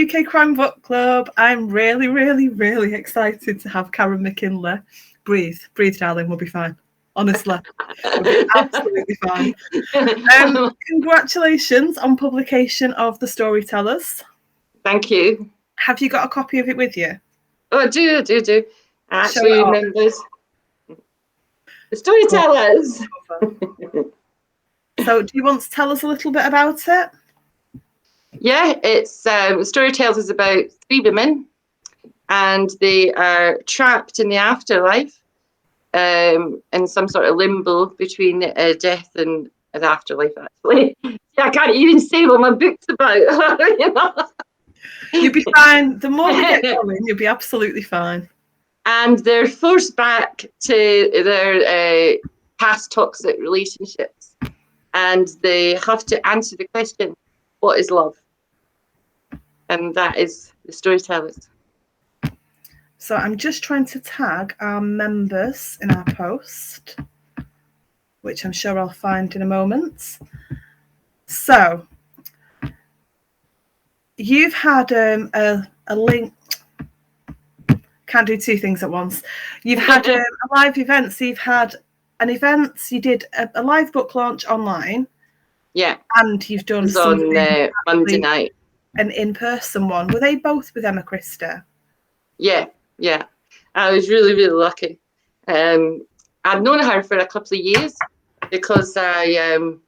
UK Crime Book Club. I'm really, really, really excited to have Caron McKinlay. Breathe, darling, we'll be fine. Honestly, we'll be absolutely fine. Congratulations on publication of The Storytellers. Thank you. Have you got a copy of it with you? Oh, I do. I actually remember this. The Storytellers. So, do you want to tell us a little bit about it? Yeah, it's Storytellers is about 3 women, and they are trapped in the afterlife, in some sort of limbo between death and the afterlife. Actually, I can't even say what my book's about. You know? You'll be fine. The more we get going, you'll be absolutely fine. And they're forced back to their past toxic relationships, and they have to answer the question, what is love? And that is The Storytellers. So I'm just trying to tag our members in our post, which I'm sure I'll find in a moment. So you've had a link. Can't do 2 things at once. You've had a live event. So you've had an event. You did a live book launch online. Yeah. And you've done on Monday night. An in-person one. Were they both with Emma Christa? Yeah. I was really, really lucky. I've known her for a couple of years because I've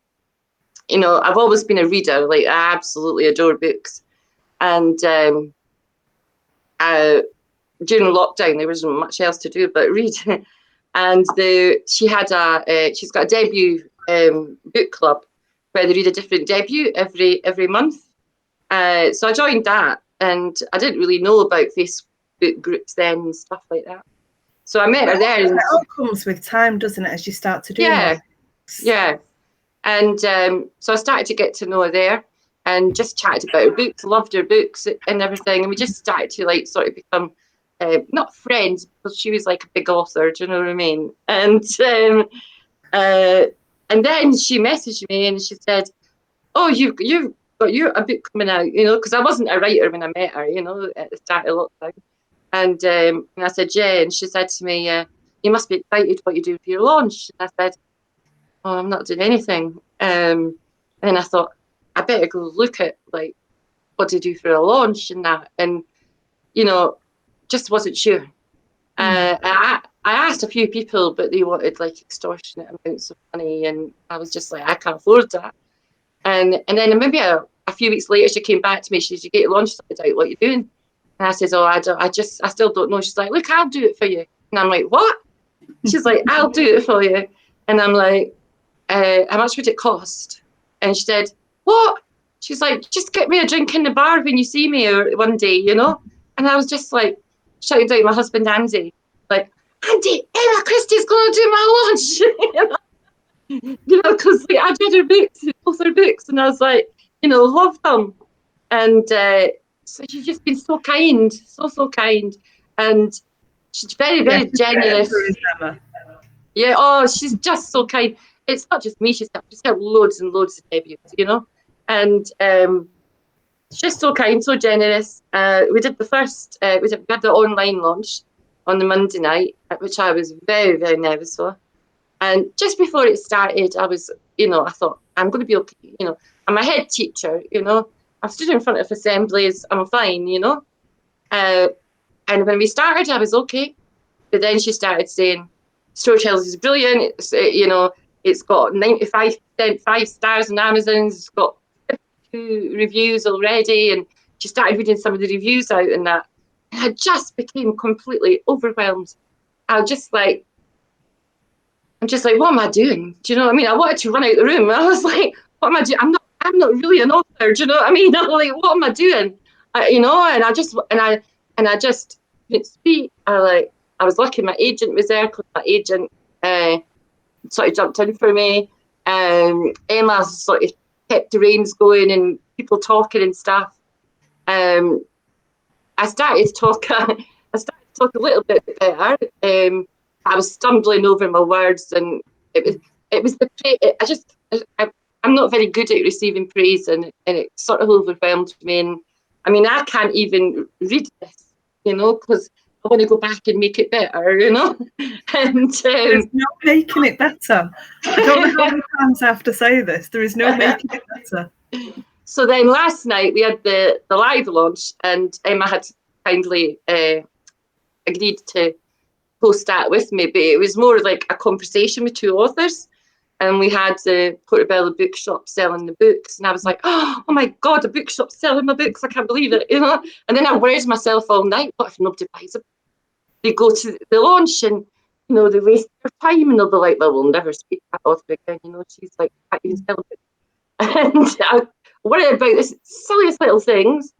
always been a reader. Like, I absolutely adore books. And during lockdown, there wasn't much else to do but read. And she's got a debut book club where they read a different debut every month. So I joined that, and I didn't really know about Facebook groups then and stuff like that. So I met her there. It all comes with time, doesn't it, as you start to do that? Yeah. And so I started to get to know her there and just chatted about her books, loved her books and everything. And we just started to sort of become not friends, because she was like a big author, do you know what I mean? And then she messaged me and she said, "Oh, you've got a book coming out," because I wasn't a writer when I met her, at the start of lockdown. And I said, "Yeah," and she said to me, "You must be excited what you do for your launch." And I said, "Oh, I'm not doing anything." And I thought, I better go look at what to do for a launch and that, and just wasn't sure. I asked a few people, but they wanted extortionate amounts of money, and I was just like, I can't afford that. And then maybe a few weeks later, she came back to me. She said, "You get your launch sorted out. What are you doing?" And I said, "Oh, I still don't know." She's like, "Look, I'll do it for you." And I'm like, "What?" She's like, "I'll do it for you." And I'm like, "How much would it cost?" And she said, "What?" She's like, "Just get me a drink in the bar when you see me one day, And I was just like shouting out my husband, Andy, like, "Andy, Emma Christie's going to do my launch." Because I'd read her books, both her books, and I was like, love them. And so she's just been so kind, so kind. And she's very, very generous. Yeah, oh, she's just so kind. It's not just me, she's got loads and loads of debuts, And she's so kind, so generous. We did the first, we had the online launch on the Monday night, which I was very, very nervous for. And just before it started, I was, I thought, I'm going to be okay. I'm a head teacher, I've stood in front of assemblies, I'm fine, And when we started, I was okay. But then she started saying, "Storytellers is brilliant. It's got 95% 5 stars on Amazon. It's got 52 reviews already." And she started reading some of the reviews out and that. And I just became completely overwhelmed. I'm just like, what am I doing? Do you know what I mean? I wanted to run out the room. I was like, what am I doing? I'm not really an author. Do you know what I mean? I'm like, what am I doing? And I just couldn't speak. I was lucky my agent was there, because my agent sort of jumped in for me. Emma sort of kept the reins going and people talking and stuff. I started to talk a little bit better. I was stumbling over my words, and it was I'm not very good at receiving praise, and it sort of overwhelmed me. And I mean, I can't even read this, you know, because I want to go back and make it better, you know. And there's no making it better. I don't know how many times I have to say this. There is no making it better. So then last night we had the live launch, and Emma had kindly agreed to post that with me, but it was more like a conversation with two authors. And we had the Portobello bookshop selling the books. And I was like, oh my God, a bookshop selling my books. I can't believe it, you know. And then I worried myself all night. What if nobody buys them? They go to the launch and, you know, they waste their time and they'll be like, well, we'll never speak to that author again. You know, she's like, I can't even sell a book. And I worry about this silliest little things.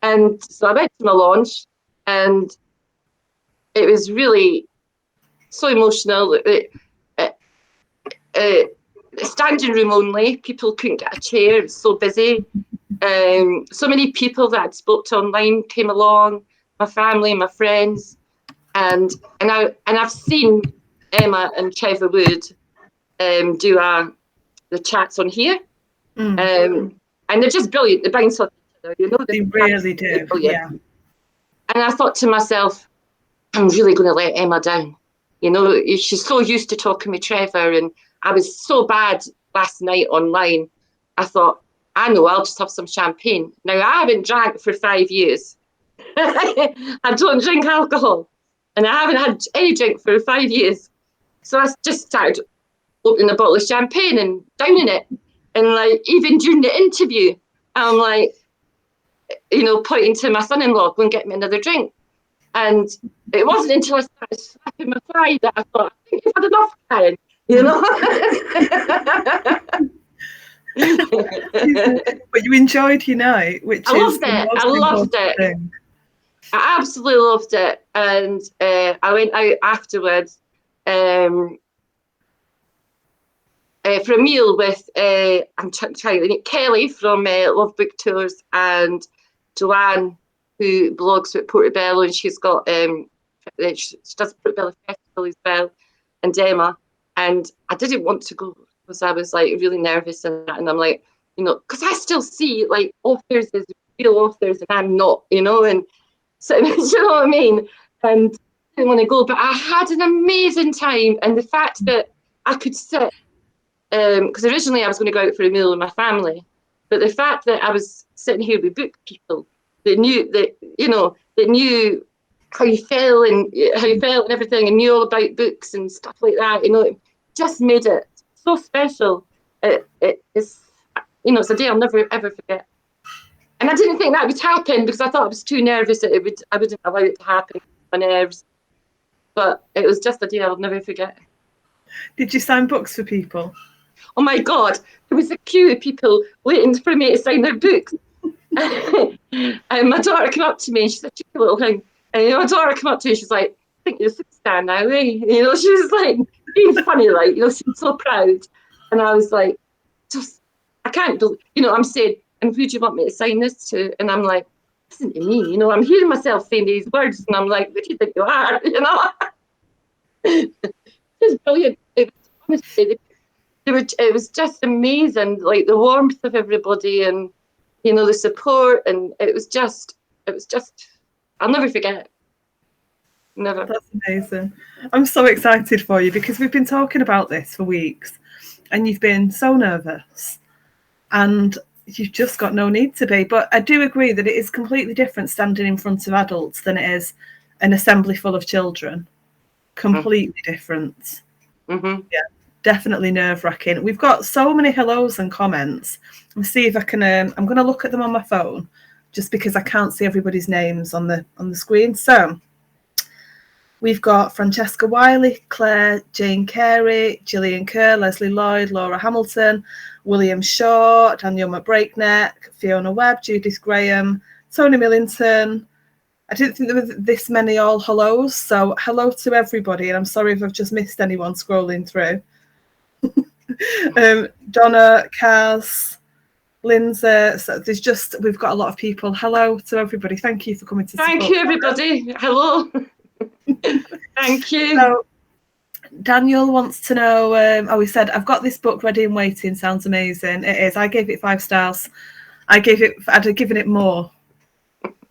And so I went to my launch, and it was really so emotional. Standing room only. People couldn't get a chair. It was so busy. So many people that I'd spoke to online came along. My family, my friends, and I've seen Emma and Trevor Wood do the chats on here, and they're just brilliant. They bounce off each other, you know. They really do. Yeah. And I thought to myself, I'm really going to let Emma down. You know, she's so used to talking with Trevor, and I was so bad last night online. I thought, I know, I'll just have some champagne. Now, I haven't drank for 5 years. I don't drink alcohol, and I haven't had any drink for 5 years. So I just started opening a bottle of champagne and downing it. And like, even during the interview, I'm like, you know, pointing to my son-in-law, go and get me another drink. And it wasn't until I started slapping my thigh that I thought, I think you've had enough, Karen, you know. But you enjoyed your night, which I loved it. I loved it. Thing. I absolutely loved it. And I went out afterwards for a meal with I'm trying to think, Kelly from Love Book Tours, and Joanne, who blogs with Portobello, and she's got she does Portobello Festival as well, and Emma. And I didn't want to go because I was like really nervous, and I'm like, you know, because I still see like authors as real authors, and I'm not, you know, and so you know what I mean. And I didn't want to go, but I had an amazing time, and the fact that I could sit, because originally I was going to go out for a meal with my family, but the fact that I was sitting here with book people that knew that, you know, that knew how you felt and everything, and knew all about books and stuff like that, you know, it just made it so special. It's, you know, it's a day I'll never ever forget. And I didn't think that would happen because I thought I was too nervous that I wouldn't allow it to happen, my nerves. But it was just a day I'll never forget. Did you sign books for people? Oh my God, there was a queue of people waiting for me to sign their books. And my daughter came up to me and she's a cheeky little thing. And my daughter came up to me and she's like, I think you're a superstar now, eh? You know, she was like being funny, like, you know, she was so proud. And I was like, just, I can't believe, you know, I'm saying, and who do you want me to sign this to? And I'm like, listen to me, you know, I'm hearing myself saying these words, and I'm like, who do you think you are? You know? It was brilliant. It was, honestly, it was just amazing, like the warmth of everybody, and you know, the support, and it was just I'll never forget it. Never. That's amazing. I'm so excited for you because we've been talking about this for weeks, and you've been so nervous, and you've just got no need to be. But I do agree that it is completely different standing in front of adults than it is an assembly full of children. Completely different. Mm-hmm. Yeah. Definitely nerve-wracking. We've got so many hellos and comments. Let's see if I can. I'm going to look at them on my phone, just because I can't see everybody's names on the screen. So we've got Francesca Wiley, Claire, Jane Carey, Gillian Kerr, Leslie Lloyd, Laura Hamilton, William Shaw, Daniel McBreakneck, Fiona Webb, Judith Graham, Tony Millington. I didn't think there were this many all hellos. So hello to everybody, and I'm sorry if I've just missed anyone scrolling through. Donna, Kaz, Lindsay. So we've got a lot of people. Hello to everybody. Thank you for coming to. Thank you, everybody. Hello. Thank you. So, Daniel wants to know. He said, "I've got this book ready and waiting. Sounds amazing. It is. I gave it 5 stars. I'd have given it more.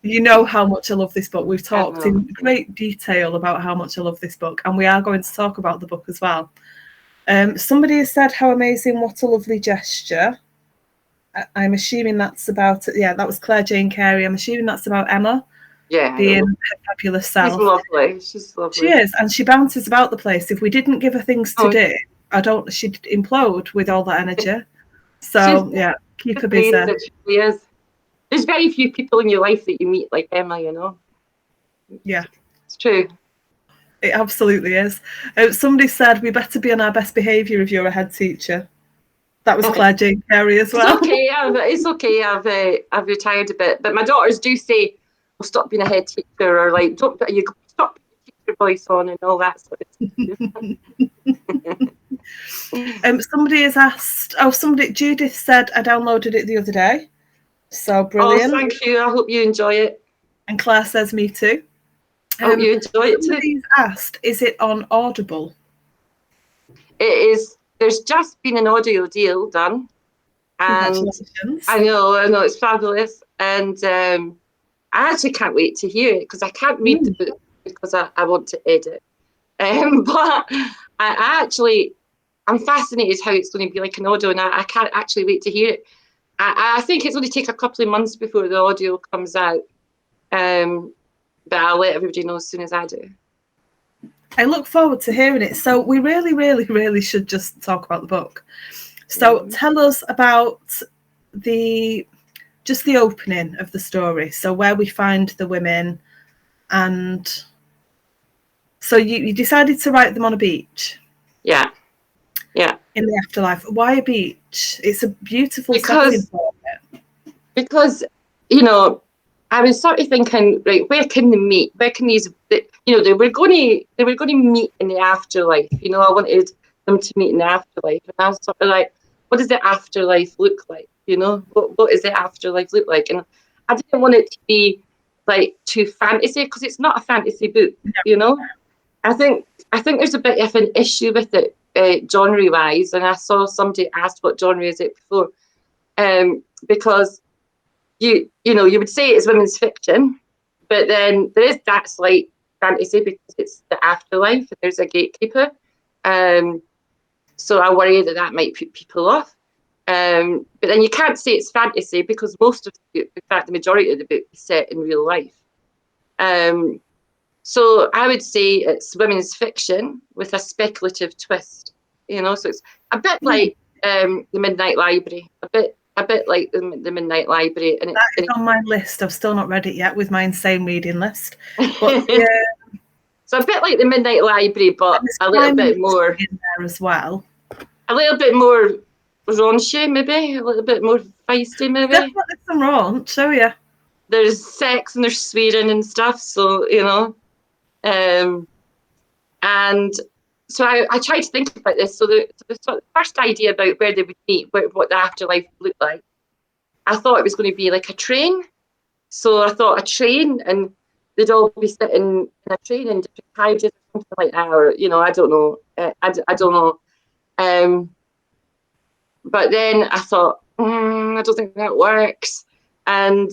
You know how much I love this book. We've I talked know. in great detail about how much I love this book, and we are going to talk about the book as well. Somebody has said, how amazing, what a lovely gesture. I'm assuming that's about, that was Claire Jane Carey. I'm assuming that's about Emma being her fabulous self. She's lovely. She's lovely. She is, and she bounces about the place. If we didn't give her things to do, she'd implode with all that energy. So, keep her busy. It really is. There's very few people in your life that you meet like Emma, you know. Yeah. It's true. It absolutely is. Somebody said, we better be on our best behaviour if you're a head teacher. That was Claire Jane Carey as well. It's okay. I've retired a bit, but my daughters do say, "Well, stop being a head teacher," or like, "Don't you stop putting your voice on," and all that sort of stuff. Somebody has asked. Judith said, I downloaded it the other day. So brilliant. Oh, thank you. I hope you enjoy it. And Claire says, me too. I hope you enjoy it too. Somebody's asked, is it on Audible? It is. There's just been an audio deal done, and I know it's fabulous, and I actually can't wait to hear it because I can't read the book because I want to edit, but I'm fascinated how it's going to be like an audio, and I can't actually wait to hear it. I think it's going to take a couple of months before the audio comes out, but I'll let everybody know as soon as I do. I look forward to hearing it. So we really, really, really should just talk about the book. So tell us about the opening of the story. So where we find the women, and so you decided to write them on a beach. Yeah. In the afterlife. Why a beach? It's a beautiful setting for it. Because, I was sort of thinking, right, where can they meet? Where can these, they were going to meet in the afterlife. I wanted them to meet in the afterlife. And I was sort of like, what does the afterlife look like? What does the afterlife look like? And I didn't want it to be like too fantasy, because it's not a fantasy book, I think there's a bit of an issue with it, genre-wise, and I saw somebody asked what genre is it before, because you would say it's women's fiction, but then that's like fantasy because it's the afterlife and there's a gatekeeper, so I worry that might put people off, but then you can't say it's fantasy because most of the book, in fact the majority of the book, is set in real life. So I would say it's women's fiction with a speculative twist, so it's a bit like the Midnight Library, a bit like the Midnight Library. And it's on my list. I've still not read it yet with my insane reading list. But, yeah. So a bit like the Midnight Library, but a little bit more in there as well. A little bit more raunchy, maybe. A little bit more feisty, maybe. Definitely some raunch, oh yeah. There's sex and there's swearing and stuff, so, and so I tried to think about this. So the first idea about where they would meet, what the afterlife would look like, I thought it was going to be like a train. So I thought a train, and they'd all be sitting in a train in different carriages or something like that, or I don't know. I don't know. But then I thought, I don't think that works. And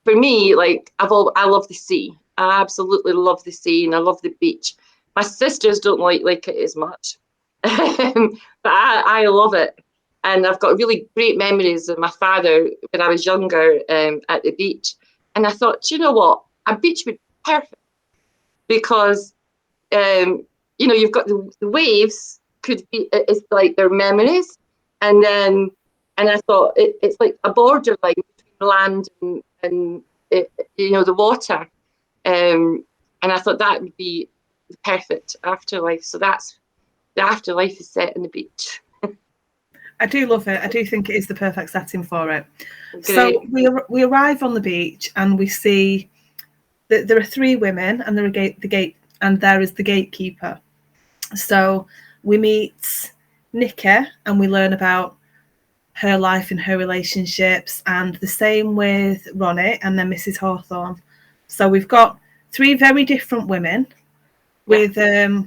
for me, like I love the sea. I absolutely love the sea, and I love the beach. My sisters don't like it as much, but I love it. And I've got really great memories of my father when I was younger at the beach. And I thought, do you know what? A beach would be perfect because, you've got the waves could be, it's like their memories. And I thought it's like a borderline between land and the water. And I thought that would be the perfect afterlife. So the afterlife is set in the beach. I do love it. I do think it is the perfect setting for it. Great. So we arrive on the beach and we see that there are three women, and there is the gatekeeper. So we meet Nikki and we learn about her life and her relationships, and the same with Ronnie and then Mrs. Hawthorne. So we've got three very different women with there's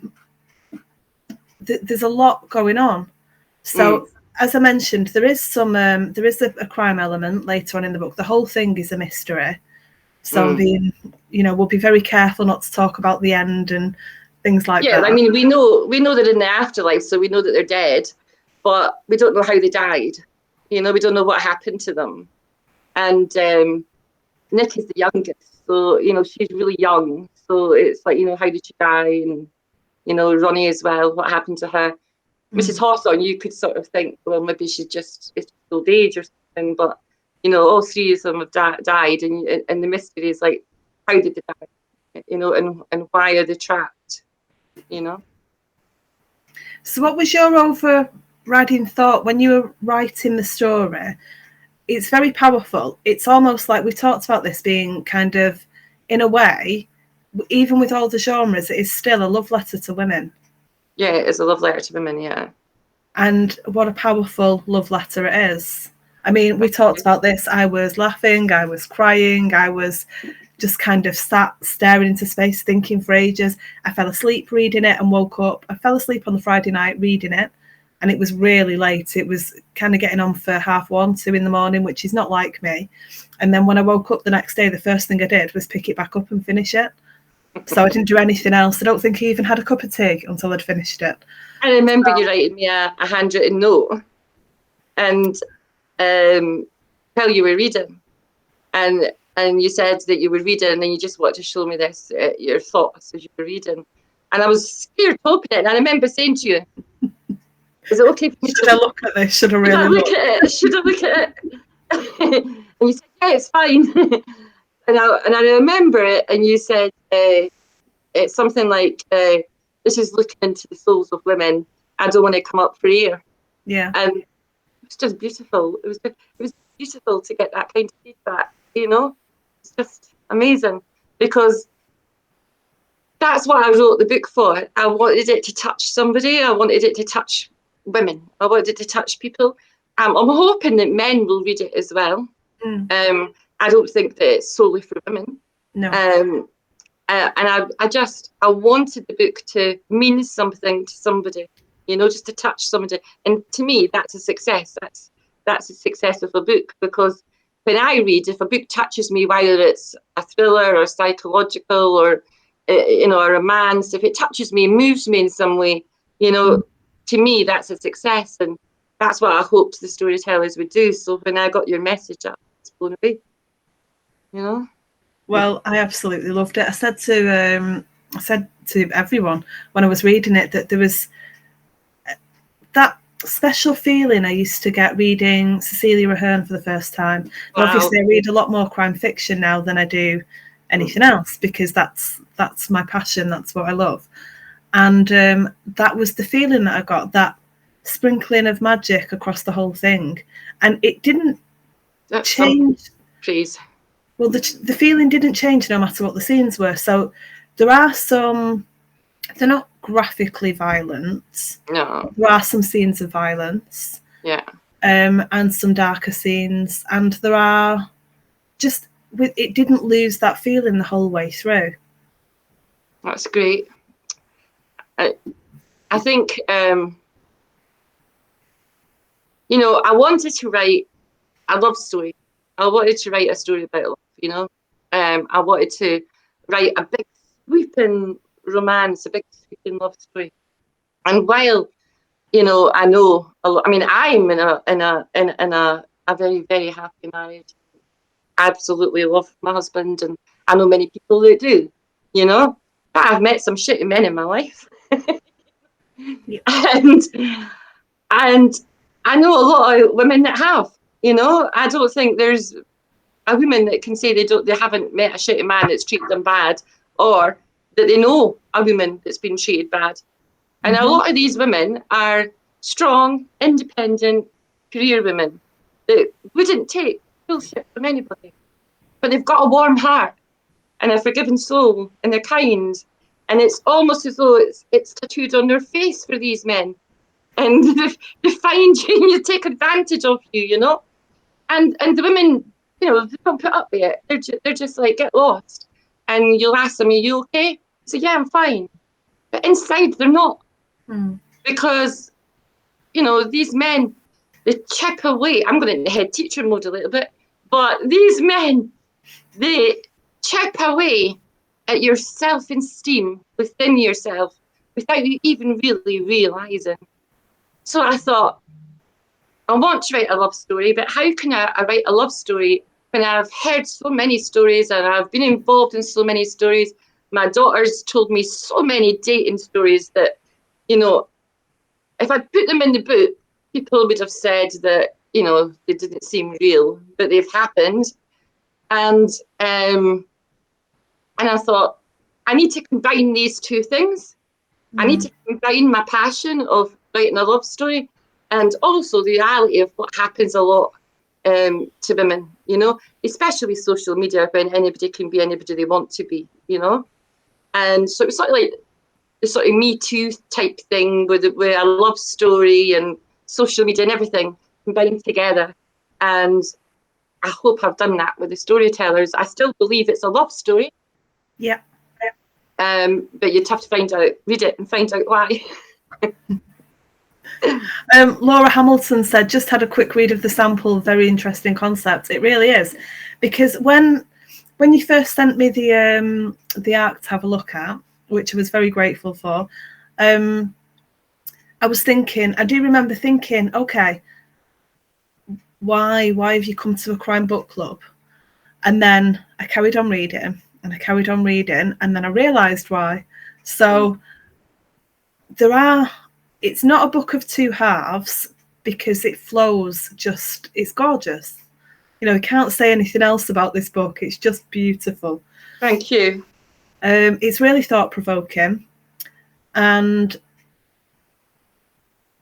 a lot going on. So as I mentioned, there is a crime element later on in the book. The whole thing is a mystery. So we'll be very careful not to talk about the end and things like that. I mean, we know they're in the afterlife, so we know that they're dead, but we don't know how they died. We don't know what happened to them. And Nick is the youngest, so she's really young. So it's like, how did she die? And Ronnie as well, what happened to her? Mrs. Hawthorne, you could sort of think, well, maybe it's just old age or something, but all three of them have died, and the mystery is like, how did they die? And why are they trapped? So what was your overriding thought when you were writing the story? It's very powerful. It's almost like we talked about this being kind of, in a way, even with all the genres, it is still a love letter to women. Yeah, it is a love letter to women, yeah. And what a powerful love letter it is. I mean, we talked about this. I was laughing, I was crying, I was just kind of sat staring into space, thinking for ages. I fell asleep reading it and woke up. I fell asleep on the Friday night reading it, and it was really late. It was kind of getting on for 1:30, 2 in the morning, which is not like me. And then when I woke up the next day, the first thing I did was pick it back up and finish it. So I didn't do anything else. I don't think I even had a cup of tea until I'd finished it. I remember you writing me a handwritten note and while you were reading, and you said that you were reading and then you just wanted to show me this, your thoughts as you were reading. And I was scared to open it. And I remember saying to you, is it okay for me Should I look at this? Should I really look at it? Should I look at it? And you said, yeah, it's fine. and I remember it, and you said it's something like, this is looking into the souls of women. I don't want to come up for air. Yeah. And it was just beautiful. It was beautiful to get that kind of feedback, It's just amazing, because that's what I wrote the book for. I wanted it to touch somebody. I wanted it to touch women. I wanted it to touch people. I'm hoping that men will read it as well. I don't think that it's solely for women. No. And I wanted the book to mean something to somebody, just to touch somebody. And to me, that's a success. That's a success of a book, because when I read, if a book touches me, whether it's a thriller or psychological or a romance, if it touches me and moves me in some way, to me, that's a success. And that's what I hoped the storytellers would do. So when I got your message, I was blown away. Well, I absolutely loved it. I said to everyone when I was reading it that there was that special feeling I used to get reading Cecilia Ahern for the first time. Wow. Obviously, I read a lot more crime fiction now than I do anything else, because that's my passion. That's what I love. And that was the feeling that I got, that sprinkling of magic across the whole thing. And it didn't change. Please. Well, the feeling didn't change no matter what the scenes were. So there are some, they're not graphically violent. No. There are some scenes of violence. Yeah. And some darker scenes. And there are just, it didn't lose that feeling the whole way through. That's great. I think, I wanted to write a love story. I wanted to write a story about love, I wanted to write a big sweeping romance, a big sweeping love story. And while, I know a lot, I mean, I'm in a very, very happy marriage. I absolutely love my husband, and I know many people that do, but I've met some shitty men in my life. Yeah. And I know a lot of women that have, I don't think there's a woman that can say they haven't met a shitty man that's treated them bad, or that they know a woman that's been treated bad. And a lot of these women are strong, independent, career women that wouldn't take bullshit from anybody. But they've got a warm heart and a forgiving soul, and they're kind. And it's almost as though it's tattooed on their face for these men. And they find you and you take advantage of you, And the women, they don't put up with it. They're just like, get lost. And you'll ask them, are you okay? So yeah, I'm fine. But inside, they're not. Because, these men, they chip away. I'm going into head teacher mode a little bit, but these men, they chip away at your self-esteem within yourself without you even really realising. So I thought, I want to write a love story, but how can I write a love story when I've heard so many stories and I've been involved in so many stories? My daughter's told me so many dating stories that, you know, if I'd put them in the book, people would have said that, you know, they didn't seem real, but they've happened. And I thought, I need to combine these two things. I need to combine my passion of writing a love story and also the reality of what happens a lot to women, you know, especially with social media when anybody can be anybody they want to be, you know. And so it was sort of like the sort of Me Too type thing with a love story and social media and everything combined together. And I hope I've done that with the storytellers. I still believe it's a love story. Yeah. But you'd have to read it and find out why. Laura Hamilton said, just had a quick read of the sample, very interesting concept. It really is, because when you first sent me the arc to have a look at, which I was very grateful for, I do remember thinking, okay, why have you come to a crime book club? And then I carried on reading and I carried on reading, and then I realised why. So it's not a book of two halves, because it flows it's gorgeous. You know, I can't say anything else about this book. It's just beautiful. Thank you. It's really thought-provoking, and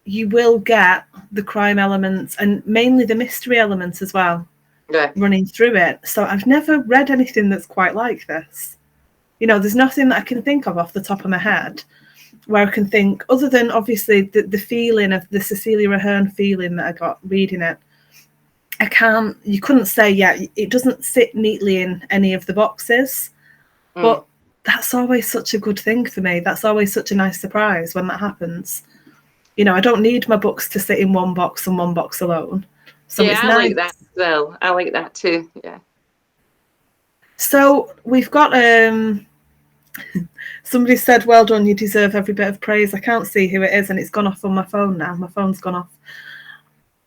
you will get the crime elements and mainly the mystery elements as well, running through it. So I've never read anything that's quite like this. You know, there's nothing that I can think of off the top of my head where I can think, other than obviously the feeling of the Cecilia Ahern feeling that I got reading it. You couldn't say, it doesn't sit neatly in any of the boxes, but that's always such a good thing for me. That's always such a nice surprise when that happens. You know, I don't need my books to sit in one box and one box alone. So it's nice. Like that as well. I like that too. Yeah. So we've got somebody said, well done, you deserve every bit of praise. I can't see who it is, and it's gone off on my phone now. My phone's gone off.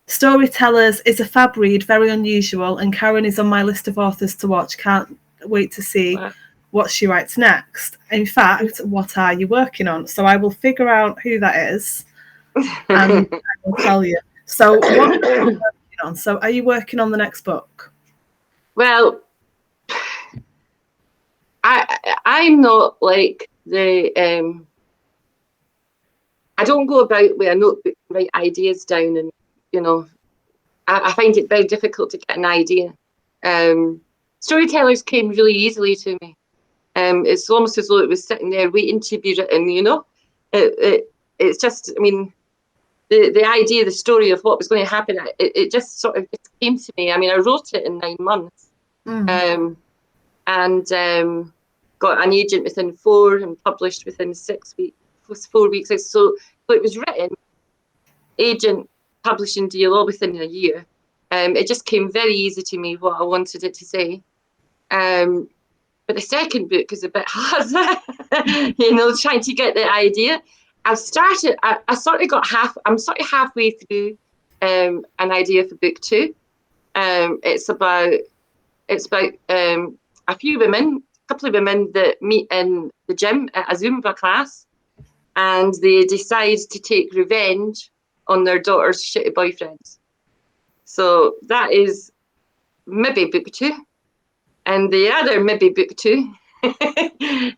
Storytellers is a fab read, very unusual, and Caron is on my list of authors to watch. Can't wait to see what she writes next. In fact, what are you working on? So I will figure out who that is and I will tell you. So what are you working on? So are you working on the next book? Well, I'm not like the I don't go about with a notebook and write ideas down, and you know, I find it very difficult to get an idea. Storytellers came really easily to me. It's almost as though it was sitting there waiting to be written, you know. It's just, I mean, the idea, the story of what was going to happen, it just sort of just came to me. I mean, I wrote it in 9 months. And got an agent within 4 and published within 6 weeks, 4 weeks. So it was written, agent, publishing deal, all within a year. It just came very easy to me what I wanted it to say. But the second book is a bit harder, you know, trying to get the idea. I sort of got I'm sort of halfway through an idea for book 2. It's about a few women, a couple of women that meet in the gym at a Zumba class, and they decide to take revenge on their daughter's shitty boyfriends. So that is maybe book 2. And the other maybe book 2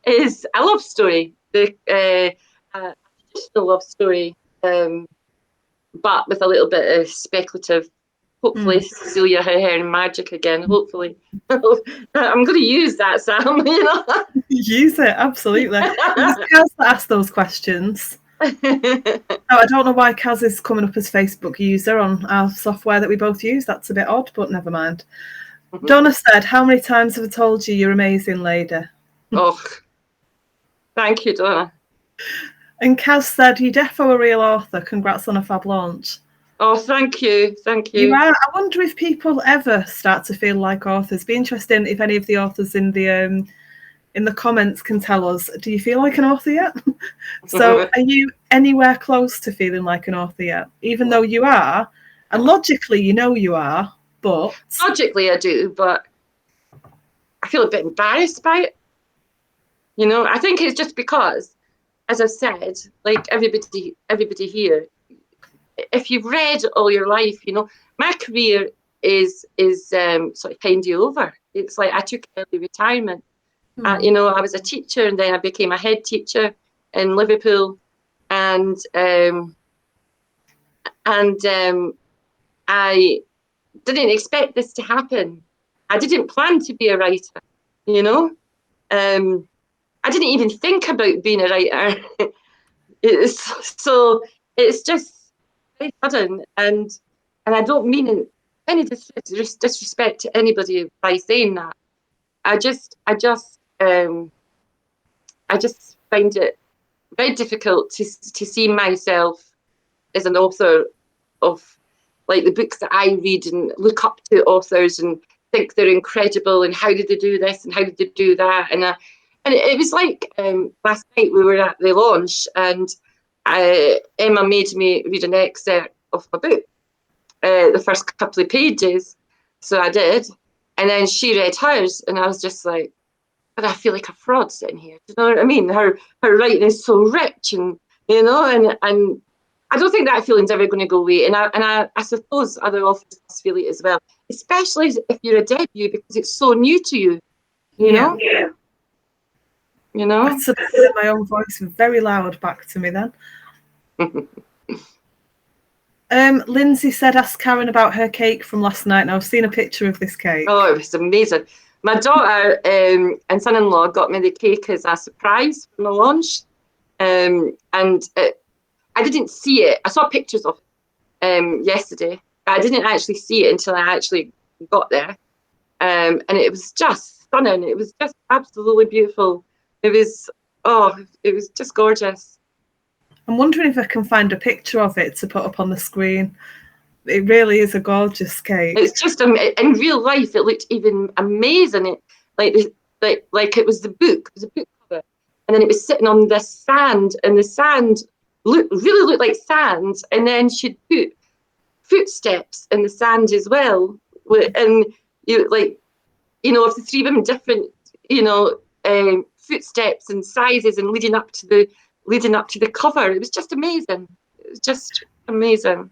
is a love story, a traditional love story, but with a little bit of speculative, hopefully Cecilia Ahern magic again, hopefully. I'm going to use that, Sam, you know. Use it, absolutely. It's Kaz that asked those questions. I don't know why Kaz is coming up as Facebook user on our software that we both use. That's a bit odd, but never mind. Donna said, how many times have I told you you're amazing, lady? Oh, thank you, Donna. And Kaz said, you defo a real author. Congrats on a fab launch. Oh, thank you. You are. I wonder if people ever start to feel like authors. Be interesting if any of the authors in the comments can tell us. Do you feel like an author yet? So, are you anywhere close to feeling like an author yet? Even though you are, and logically you know you are, but logically I do, but I feel a bit embarrassed by it. You know, I think it's just because, as I've said, like everybody here, if you've read all your life, you know, my career is sort of kind of over. It's like I took early retirement. You know, I was a teacher, and then I became a head teacher in Liverpool, and I didn't expect this to happen. I didn't plan to be a writer, you know. I didn't even think about being a writer. It's just very sudden, and I don't mean any disrespect to anybody by saying that. I just find it very difficult to see myself as an author of, like, the books that I read and look up to authors and think they're incredible, and how did they do this and how did they do that, and it was like last night we were at the launch, and Emma made me read an excerpt of my book, the first couple of pages, so I did, and then she read hers, and I was just like, but I feel like a fraud sitting here. Do you know what I mean? Her writing is so rich, and you know, and I don't think that feeling's ever going to go away. And I suppose other authors must feel it as well, especially if you're a debut, because it's so new to you. You know? Yeah. You know? That's a bit of my own voice very loud back to me then. Lindsay said, ask Caron about her cake from last night. And I've seen a picture of this cake. Oh, it was amazing. My daughter and son-in-law got me the cake as a surprise from the launch. And I didn't see it. I saw pictures of it yesterday. But I didn't actually see it until I actually got there. And it was just stunning. It was just absolutely beautiful. It was just gorgeous. I'm wondering if I can find a picture of it to put up on the screen. It really is a gorgeous cake. It's just in real life, it looked even amazing. It like it was the book. It was a book cover, and then it was sitting on the sand, and the sand really looked like sand. And then she'd put footsteps in the sand as well, and of the three women, different footsteps and sizes, and leading up to the cover. It was just amazing. It was just amazing.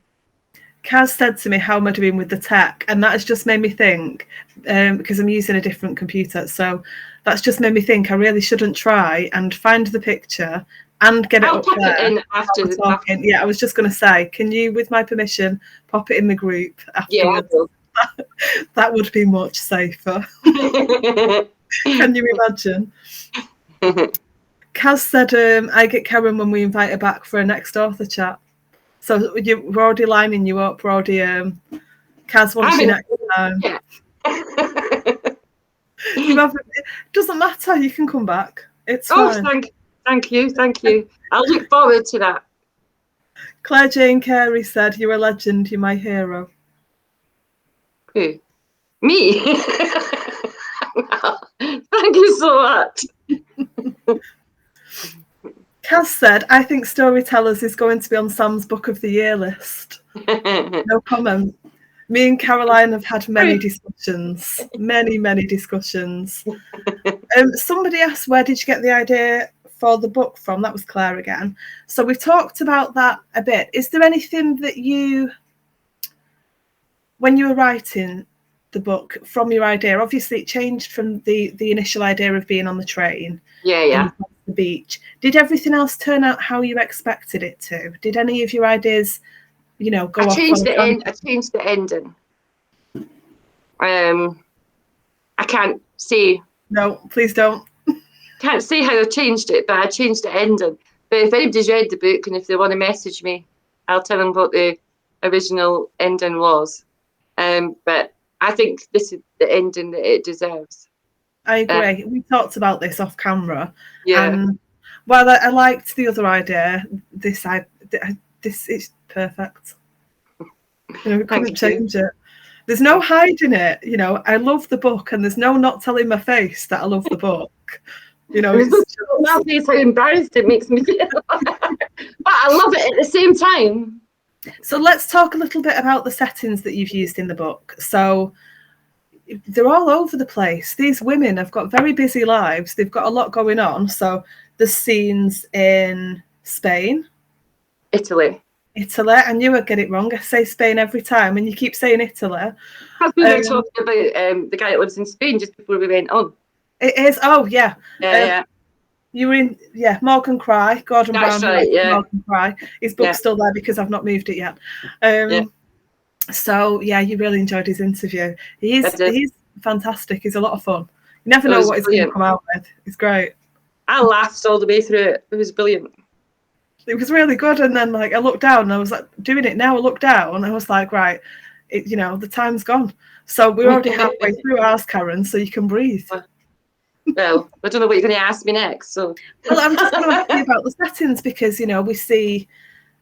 Kaz said to me, how am I doing with the tech? And that has just made me think, because I'm using a different computer, so that's just made me think I really shouldn't try and find the picture and get it up there. I'll pop it in after the talking. Yeah, I was just going to say, can you, with my permission, pop it in the group afterwards? Yeah, that would be much safer. Can you imagine? Kaz said, I get Caron when we invite her back for a next author chat. So we're already lining you up. We're already, Kaz wants you next time. Yeah. It doesn't matter. You can come back. It's fine. Thank you. I'll look forward to that. Claire Jane Carey said, "You're a legend. You're my hero." Who? Me? Thank you so much. Kaz said, I think Storytellers is going to be on Sam's Book of the Year list. No comment. Me and Caroline have had many discussions. Many discussions. Somebody asked, where did you get the idea for the book from? That was Claire again. So we've talked about that a bit. Is there anything that when you were writing the book, from your idea, obviously it changed from the initial idea of being on the train. Yeah. The beach. Did everything else turn out how you expected it to? Did any of your ideas, go off? I changed the ending. I can't say. No, please don't. Can't say how I changed it, but I changed the ending. But if anybody's read the book and if they want to message me, I'll tell them what the original ending was. But I think this is the ending that it deserves. I agree. We talked about this off camera. Yeah. And while I liked the other idea, this is perfect. We couldn't change it. There's no hiding it. I love the book, and there's no not telling my face that I love the book. It's just my face, how embarrassed it makes me feel. But I love it at the same time. So let's talk a little bit about the settings that you've used in the book. So they're all over the place. These women have got very busy lives. They've got a lot going on. So there's scenes in Spain. Italy. I knew I'd get it wrong. I say Spain every time, and you keep saying Italy. We were talking about the guy that lives in Spain just before we went on. It is. Oh, yeah. Yeah. You were in, Morgan Cry, Gordon That's Brown. Right, yeah. Morgan Cry. His book's still there because I've not moved it yet. So, you really enjoyed his interview. He's fantastic. He's a lot of fun. You never know what he's going to come out with. It's great. I laughed all the way through it. It was brilliant. It was really good. And then, I looked down and I was like, doing it now. I looked down and I was like, right, the time's gone. So we're already halfway through ours, Caron, so you can breathe. Well, I don't know what you're going to ask me next. So, well, I'm just going to ask you about the settings because we see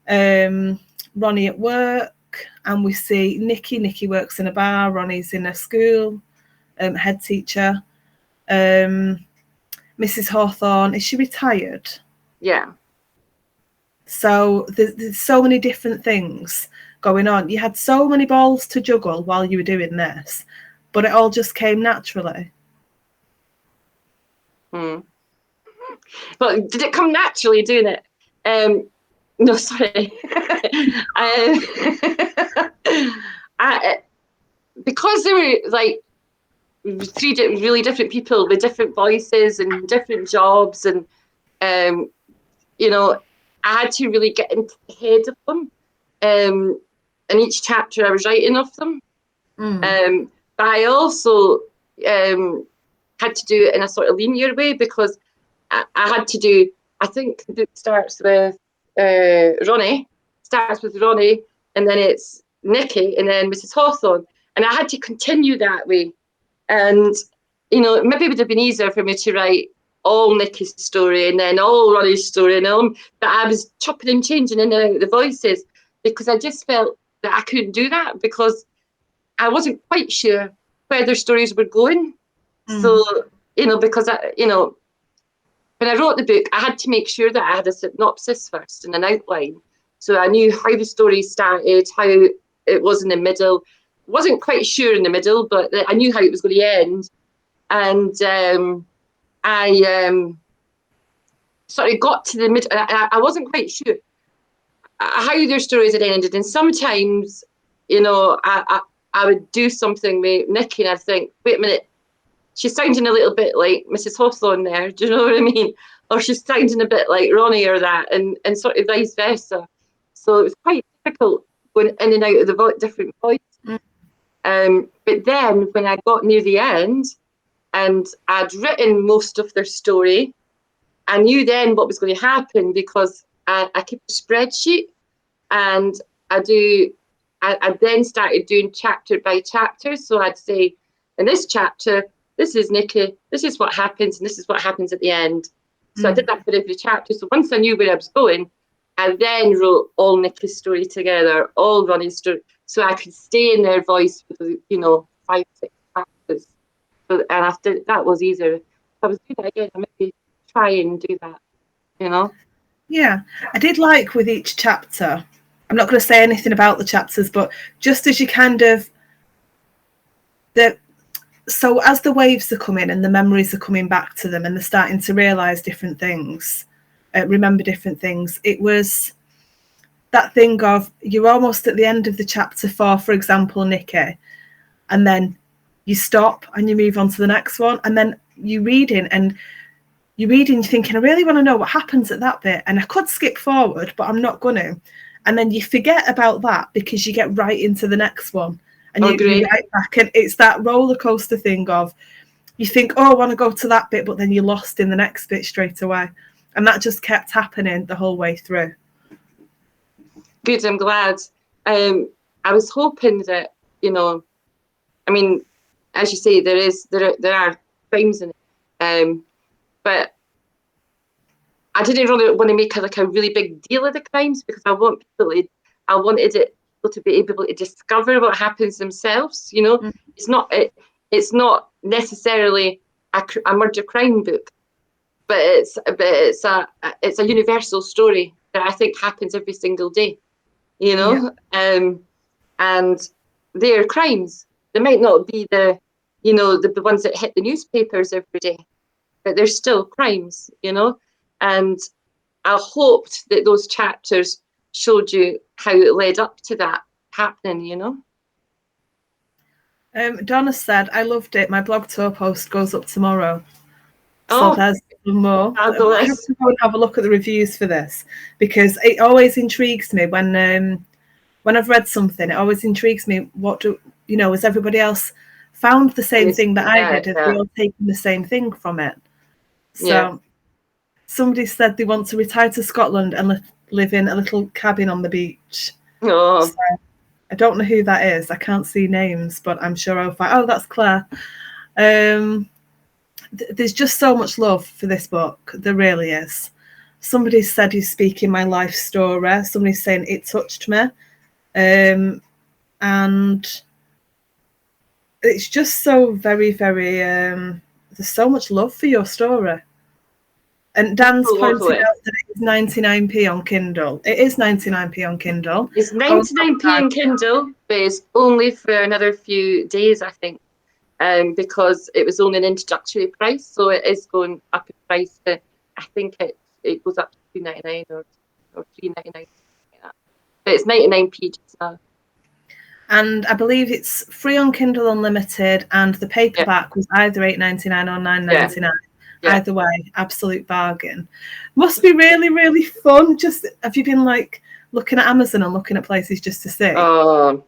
Ronnie at work, and we see Nikki. Nikki works in a bar. Ronnie's in a school, head teacher. Mrs. Hawthorne, is she retired? Yeah. So there's so many different things going on. You had so many balls to juggle while you were doing this, but it all just came naturally. But did it come naturally doing it? No, sorry. Because there were three really different people with different voices and different jobs, and I had to really get into the head of them. In each chapter, I was writing of them. But I also had to do it in a sort of linear way because I had to do. I think the book starts with Ronnie, and then it's Nikki, and then Mrs. Hawthorne, and I had to continue that way. And maybe it would have been easier for me to write all Nikki's story and then all Ronnie's story, but I was chopping and changing in and out the voices because I just felt that I couldn't do that because I wasn't quite sure where their stories were going. So because when I wrote the book, I had to make sure that I had a synopsis first and an outline. So I knew how the story started, how it was in the middle. Wasn't quite sure in the middle, but I knew how it was going to end. And I sort of got to the middle. I wasn't quite sure how their stories had ended. And sometimes, I would do something with Nikki and I'd think, wait a minute, she's sounding a little bit like Mrs. Hawthorne there. Do you know what I mean? Or she's sounding a bit like Ronnie or that, and sort of vice versa. So it was quite difficult going in and out of the different voices. But then when I got near the end and I'd written most of their story, I knew then what was going to happen because I keep a spreadsheet, and I then started doing chapter by chapter. So I'd say, in this chapter, this is Nikki, this is what happens, and this is what happens at the end. So I did that for every chapter. So once I knew where I was going, I then wrote all Nikki's story together, all Ronnie's story, so I could stay in their voice for 5-6 chapters. So, and after that was easier. If I was doing that again, I maybe try and do that, Yeah, I did like with each chapter. I'm not going to say anything about the chapters, but just as you kind of so as the waves are coming and the memories are coming back to them and they're starting to realise different things, remember different things, it was that thing of you're almost at the end of the chapter for example, Nikki, and then you stop and you move on to the next one, and then you're reading, you're thinking, I really want to know what happens at that bit, and I could skip forward, but I'm not going to. And then you forget about that because you get right into the next one. And you're right back, and it's that roller coaster thing of you think, oh, I want to go to that bit, but then you're lost in the next bit straight away, and that just kept happening the whole way through. Good, I'm glad. I was hoping that I mean, as you say, there are crimes in it, but I didn't really want to make a really big deal of the crimes because I wanted it people to be able to discover what happens themselves. You know, it's not necessarily a murder crime book, but it's a universal story that I think happens every single day. You know, and they're crimes. They might not be the ones that hit the newspapers every day, but they're still crimes. You know, and I hoped that those chapters showed you how it led up to that happening, you know. Donna said, I loved it. My blog tour post goes up tomorrow. So there's some more. I have to go and have a look at the reviews for this, because it always intrigues me when I've read something. It always intrigues me. Has everybody else found the same thing that I did? Have they all taken the same thing from it? So somebody said they want to retire to Scotland and live in a little cabin on the beach. Oh. So, I don't know who that is. I can't see names, but I'm sure I'll find. Oh, that's Claire. There's just so much love for this book. There really is. Somebody said he's speaking my life story. Somebody's saying it touched me. And it's just so very, very... there's so much love for your story. And Dan's pointed out that it's 99p on Kindle. It is 99p on Kindle. It's 99p on Kindle, but it's only for another few days, I think, because it was only an introductory price, so it is going up in price. I think it goes up to $2.99 or $3.99, like that. But it's 99p just now. And I believe it's free on Kindle Unlimited, and the paperback was either $8.99 or $9.99. Yeah. Either way, absolute bargain. Must be really, really fun. Have you been like looking at Amazon and looking at places just to see? Honestly,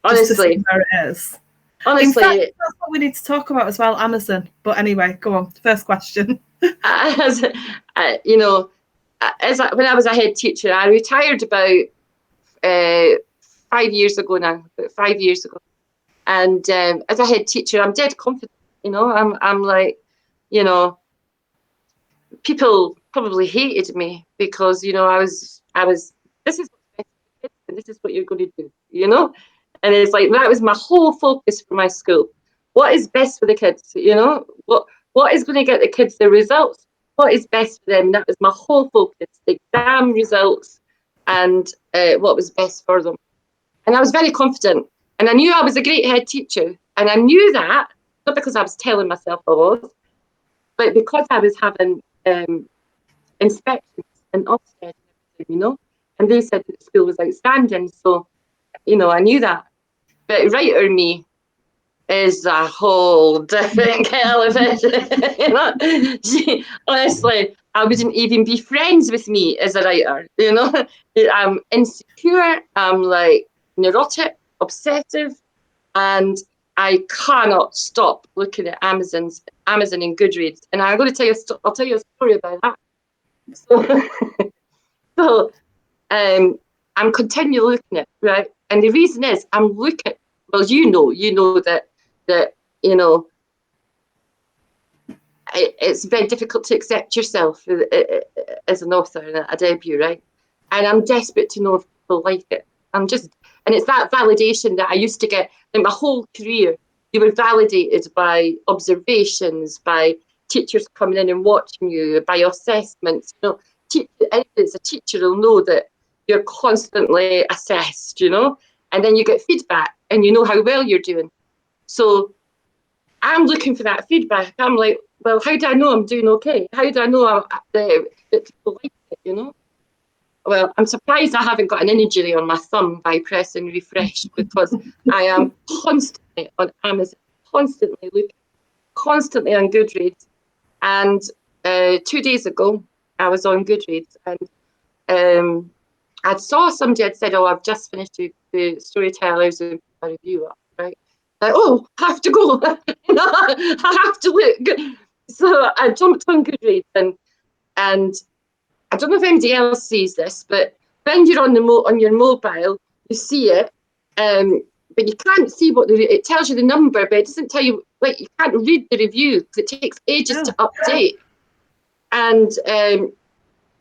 to see where it is. Honestly, in fact, that's what we need to talk about as well, Amazon. But anyway, go on. First question. When I was a head teacher, I retired about 5 years ago now. About 5 years ago, and as a head teacher, I'm dead confident. You know, I'm like, you know, people probably hated me because, you know, I was, this is what's best for kids and this is what you're going to do, you know? And it's like, that was my whole focus for my school. What is best for the kids, you know? What is going to get the kids the results? What is best for them? That was my whole focus, the exam results and what was best for them. And I was very confident. And I knew I was a great head teacher. And I knew that, not because I was telling myself I was, but because I was having inspections and Ofsted, you know, and they said that the school was outstanding. So, you know, I knew that. But writer me is a whole different kettle of fish. You know, honestly, I wouldn't even be friends with me as a writer. You know, I'm insecure. I'm like neurotic, obsessive, and I cannot stop looking at Amazon and Goodreads. And I'm going to I'll tell you a story about that. So I'm continually looking at it, right? And the reason is I'm looking, well, you know that, you know, it's very difficult to accept yourself as an author and a debut, right? And I'm desperate to know if people like it. And it's that validation that I used to get in my whole career. You were validated by observations, by teachers coming in and watching you, by assessments. You know, as a teacher will know that you're constantly assessed, you know, and then you get feedback and you know how well you're doing. So I'm looking for that feedback. I'm like, well, how do I know I'm doing okay? How do I know that people like it, you know? Well, I'm surprised I haven't got an injury on my thumb by pressing refresh, because I am constantly on Amazon, constantly looking, constantly on Goodreads. And 2 days ago, I was on Goodreads and I saw somebody had said, oh, I've just finished the Storytellers and a review up, right? Like, oh, I have to go. You know, I have to look. So I jumped on Goodreads and I don't know if anybody else sees this, but when you're on your mobile, you see it, but you can't see it tells you the number, but it doesn't tell you, like, you can't read the review because it takes ages to update. And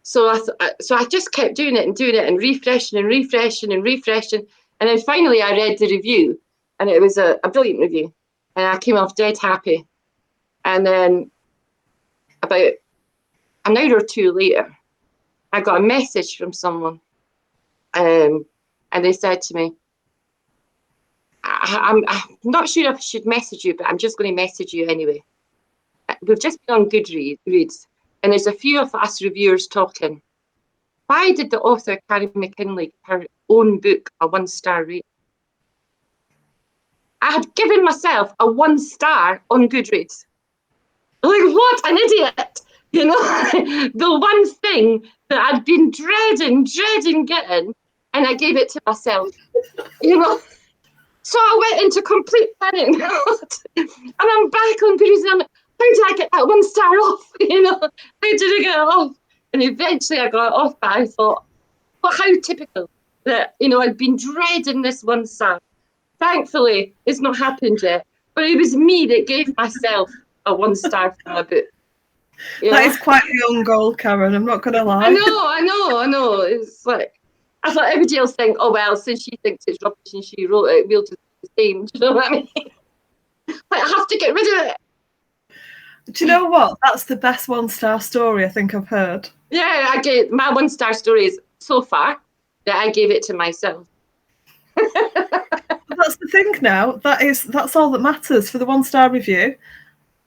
so I just kept doing it and refreshing and refreshing and refreshing. And then finally I read the review, and it was a brilliant review. And I came off dead happy. And then about an hour or two later, I got a message from someone. And they said to me, I'm not sure if I should message you, but I'm just going to message you anyway. We've just been on Goodreads, and there's a few of us reviewers talking. Why did the author, Caron McKinlay, give her own book a 1-star rating? I had given myself a 1 star on Goodreads. Like, what an idiot! You know, the one thing that I'd been dreading getting, and I gave it to myself. You know, so I went into complete panic. And I'm back on Goodreads, and I'm like, how did I get that 1 star off? You know, how did I get it off? And eventually I got it off, but I thought, well, how typical that, you know, I'd been dreading this 1 star. Thankfully, it's not happened yet, but it was me that gave myself a 1 star for my book. That is quite a young goal, Caron, I'm not going to lie. I know. It's like, I thought everybody else think, oh, well, since she thinks it's rubbish and she wrote it, we'll just do the same. Do you know what I mean? Like, I have to get rid of it. Do you know what? That's the best 1 star story I think I've heard. Yeah, I gave my 1 star story is so far that I gave it to myself. That's the thing now. That's all that matters for the 1 star review.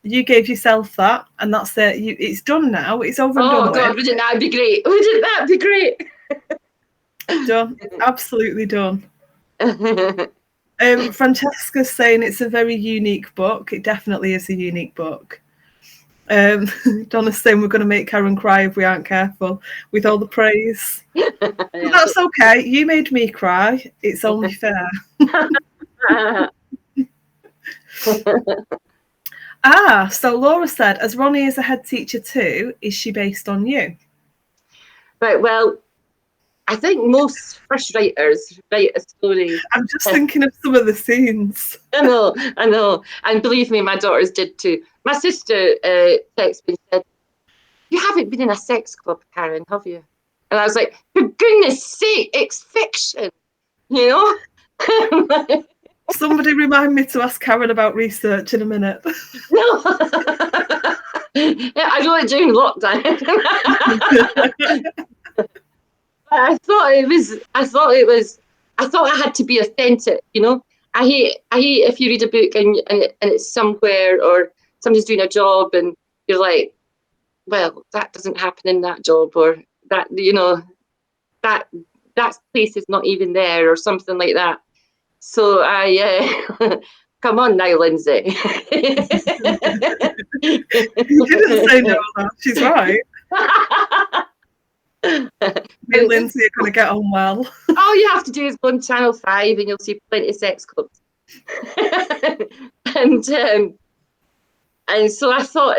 You gave yourself that, and that's it. It's done now. It's over and done. Oh God, wouldn't that be great? Wouldn't that be great? Done. Absolutely done. Francesca's saying it's a very unique book. It definitely is a unique book. Donna's saying we're going to make Caron cry if we aren't careful with all the praise. That's okay. You made me cry. It's only fair. So Laura said, as Ronnie is a head teacher too, is she based on you? Right, well, I think most first writers write a story. I'm just thinking of some of the scenes. I know. And believe me, my daughters did too. My sister texted me and said, you haven't been in a sex club, Caron, have you? And I was like, for goodness sake, it's fiction, you know? Somebody remind me to ask Caron about research in a minute. No. Yeah, I wrote it during lockdown. I thought I had to be authentic, you know. I hate if you read a book and it's somewhere or somebody's doing a job and you're like, well, that doesn't happen in that job, or that, you know, that place is not even there, or something like that. So I come on now, Lindsay. You didn't say no, she's right. Me and Lindsay are going to get on well. All you have to do is go on Channel 5 and you'll see plenty of sex clubs. and so I thought,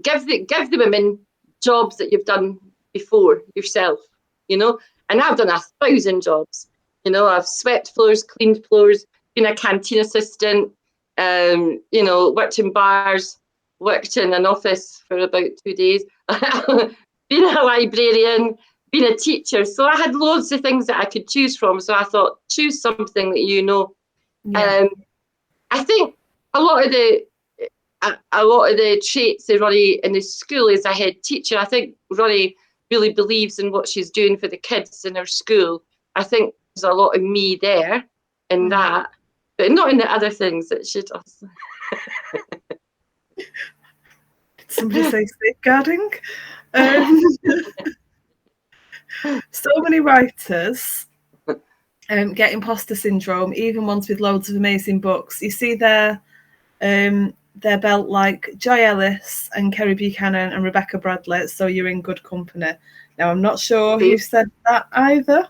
give the women jobs that you've done before yourself, you know. And I've done 1,000 jobs. You know, I've swept floors, cleaned floors, been a canteen assistant, you know, worked in bars, worked in an office for about 2 days. Being a librarian, being a teacher. So I had loads of things that I could choose from. So I thought, choose something that you know. Yeah. I think a lot of the traits that Ronnie in the school is a head teacher. I think Ronnie really believes in what she's doing for the kids in her school. I think there's a lot of me there in that, but not in the other things that she does. Did somebody say safeguarding? So many writers get imposter syndrome, even ones with loads of amazing books. You see their belt like Joy Ellis and Kerry Buchanan and Rebecca Bradley, so you're in good company. Now, I'm not sure who said that either,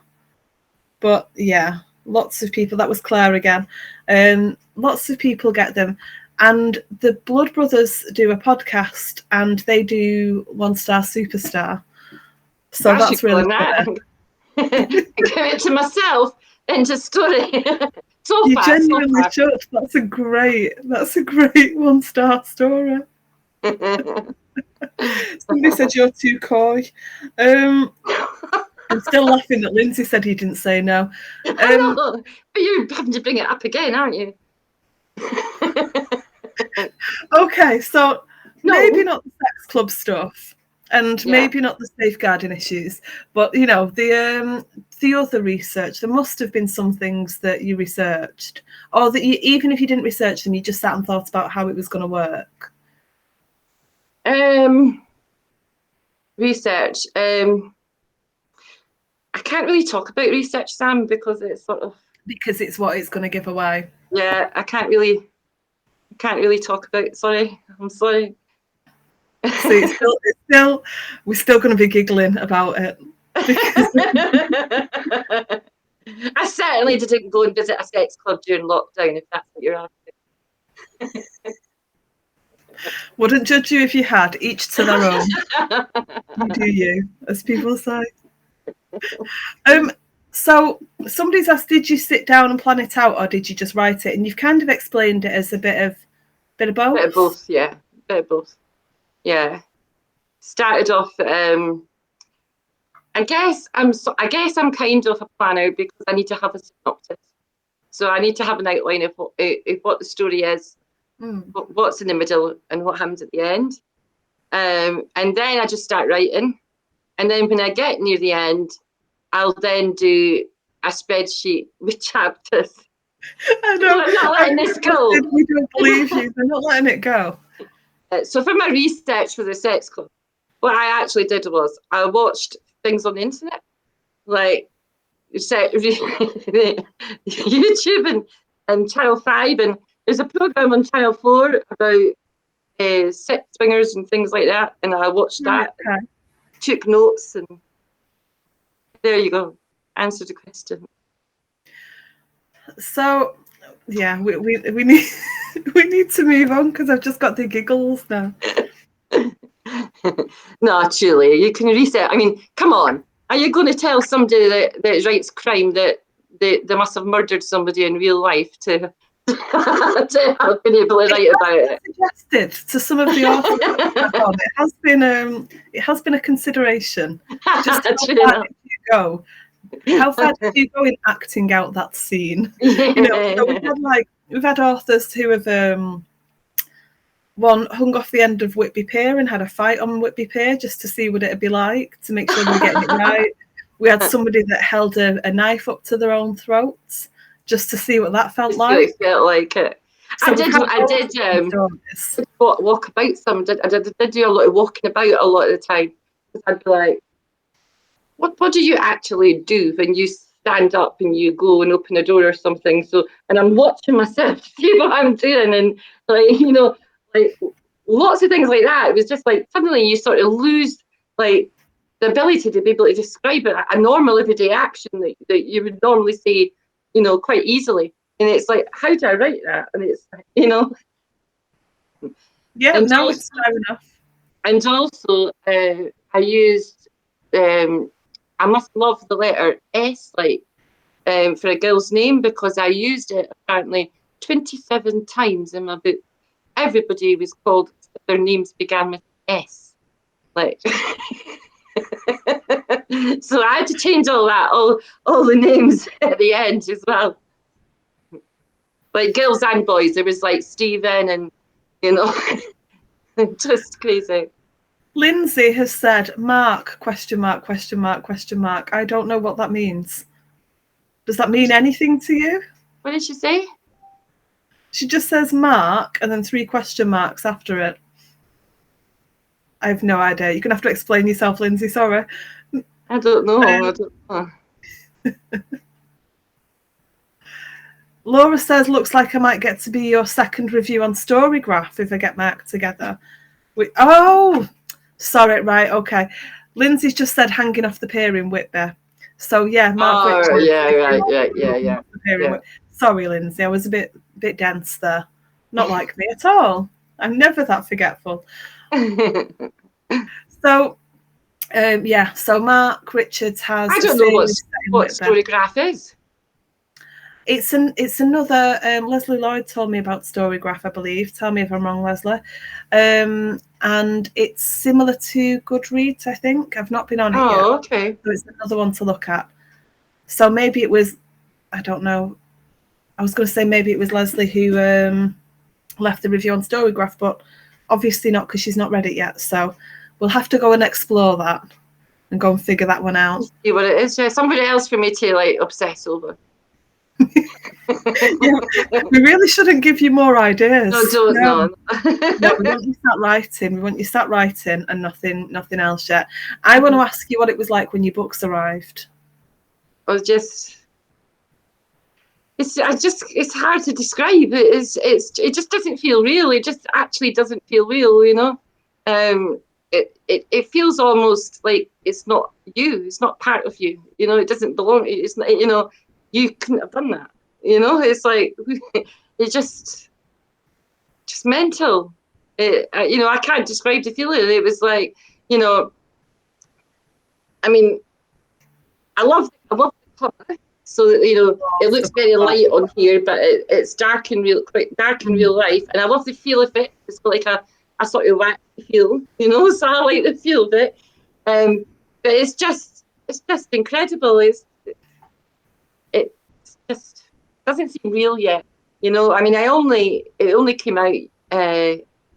but yeah, lots of people. That was Claire again. Lots of people get them. And the Blood Brothers do a podcast and they do 1-star superstar. So that's really good. Give it to myself into story. You genuinely should. That's a great 1-star story. Somebody said you're too coy. I'm still laughing that Lindsay said he didn't say no. I know, but you're having to bring it up again, aren't you? Okay, so No. maybe not the sex club stuff, and maybe not the safeguarding issues, but you know, the other research. There must have been some things that you researched, or that you, even if you didn't research them, you just sat and thought about how it was going to work. Research. I can't really talk about research, Sam, because it's sort of what it's going to give away. Yeah, I can't really talk about it. Sorry, I'm sorry. So we're still going to be giggling about it. I certainly didn't go and visit a sex club during lockdown, if that's what you're asking. Wouldn't judge you if you had, each to their own. You do you, as people say. So somebody's asked, did you sit down and plan it out, or did you just write it? And you've kind of explained it as a bit of both. Bit of both, yeah. Bit of both. Yeah. Started off. I guess I'm kind of a planner because I need to have a synopsis. So I need to have an outline of what the story is, what's in the middle, and what happens at the end. And then I just start writing. And then when I get near the end, I'll then do a spreadsheet with chapters. I know. I'm not letting this go. We don't believe you. They're not letting it go. So for my research for the sex club, what I actually did was I watched things on the internet, like YouTube and Channel 5, and there's a program on Channel 4 about sex swingers and things like that, and I watched that, and took notes, and there you go, answered the question. So yeah, we need we need to move on because I've just got the giggles now. No, truly, you can reset. I mean, come on. Are you going to tell somebody that writes crime that they must have murdered somebody in real life to have been able to write about it? Suggested to some of the authors. It has been a consideration. Just how far did you go? How far did you go in acting out that scene? You know, so we've had authors who have one hung off the end of Whitby Pier and had a fight on Whitby Pier just to see what it'd be like, to make sure they were getting it right. We had somebody that held a knife up to their own throats just to see what that felt like. It felt like it. So I did walk about some. I did do a lot of walking about a lot of the time. I'd be like, what do you actually do when you stand up and you go and open a door or something? So, and I'm watching myself, see what I'm doing, and like lots of things like that. It was just like suddenly you sort of lose like the ability to be able to describe it, a normal everyday action that you would normally say, quite easily. And it's like, how do I write that? And it's, Yeah, and now it's fair enough. And also, I used, I must love the letter S, for a girl's name, because I used it apparently 27 times in my book. Everybody was called, their names began with S. So I had to change all that, all the names at the end as well. Like girls and boys, there was like Stephen and, just crazy. Lindsay has said, Mark, question mark, question mark, question mark. I don't know what that means. Does that mean anything to you? What did she say? She just says Mark and then 3 question marks after it. I have no idea. You're going to have to explain yourself, Lindsay. Sorry. I don't know. Laura says, looks like I might get to be your second review on Storygraph if I get my act together. Sorry, right, okay. Lindsay's just said hanging off the pier in Whitby. So yeah, Mark. Oh, yeah. Sorry, Lindsay, I was a bit dense there. Not like me at all. I'm never that forgetful. So, so Mark Richards has. I don't know what Storygraph is. It's another. Leslie Lloyd told me about Storygraph, I believe. Tell me if I'm wrong, Leslie. And it's similar to Goodreads, I think. I've not been on it yet. Okay. So it's another one to look at. So maybe it was, I don't know. I was going to say maybe it was Leslie who left the review on Storygraph, but obviously not, because she's not read it yet. So we'll have to go and explore that and go and figure that one out. See what it is. Yeah, somebody else for me to like obsess over. Yeah, we really shouldn't give you more ideas. No. No, we want you to start writing. We want you to start writing and nothing else yet. I want to ask you what it was like when your books arrived. It's hard to describe. It just doesn't feel real. It just actually doesn't feel real, you know. It feels almost like it's not you. It's not part of you. You know, it doesn't belong. It's not. You know, you couldn't have done that. You know, it's like it's just mental. You know, I can't describe the feeling. It was like, you know, I mean, I love the cover. So that, you know, it looks very light on here, but it's dark in quite dark in real life. And I love the feel of it. It's got like a sort of waxy feel, you know. So I like the feel of it. But it's just incredible. It just doesn't seem real yet, you know. I mean, it only came out